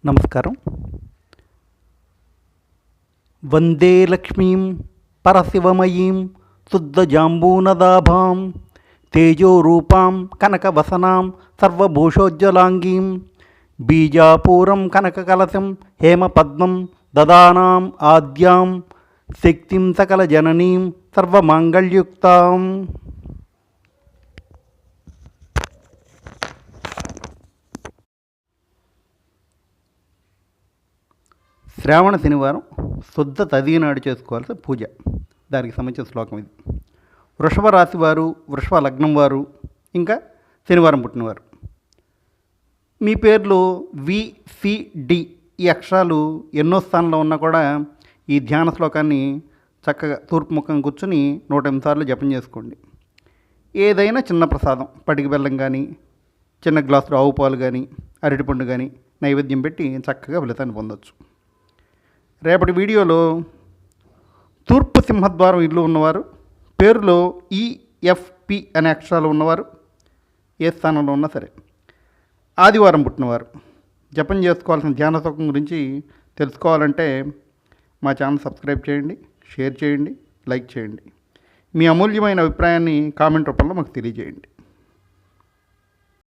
నమస్కారం. వందే లక్ష్మీం పరశివమయీం శుద్ధజాంబూనదాభాం తేజోరూపాం కనకవసనాం సర్వభూషోజ్వలాంగీం బీజాపూరం కనకకలశం హేమపద్మం దదానాం ఆద్యాం శక్తిం సకలజననీం సర్వమాంగళ్యుక్తాం. శ్రావణ శనివారం శుద్ధ తదియ నాడు చేసుకోవాల్సిన పూజ, దానికి సంబంధించిన శ్లోకం ఇది. వృషభ రాశి వారు, వృషభ లగ్నం వారు, ఇంకా శనివారం పుట్టినవారు, మీ పేర్లు VCD ఈ అక్షరాలు ఎన్నో స్థానంలో ఉన్నా కూడా ఈ ధ్యాన శ్లోకాన్ని చక్కగా తూర్పు ముఖం కూర్చొని 108 సార్లు జపం చేసుకోండి. ఏదైనా చిన్న ప్రసాదం, పటికి బెల్లం కానీ, చిన్న గ్లాసులో ఆవు పాలు కానీ, అరటిపండు కానీ నైవేద్యం పెట్టి చక్కగా ఫలితాన్ని పొందవచ్చు. రేపటి వీడియోలో తూర్పు సింహద్వారం ఇల్లు ఉన్నవారు, పేరులో EFP అనే అక్షరాలు ఉన్నవారు, ఏ స్థానంలో ఉన్నా సరే, ఆదివారం పుట్టినవారు జపం చేసుకోవాల్సిన ధ్యాన శ్లోకం గురించి తెలుసుకోవాలంటే మా ఛానల్ సబ్స్క్రైబ్ చేయండి, షేర్ చేయండి, లైక్ చేయండి. మీ అమూల్యమైన అభిప్రాయాన్ని కామెంట్ రూపంలో మాకు తెలియజేయండి.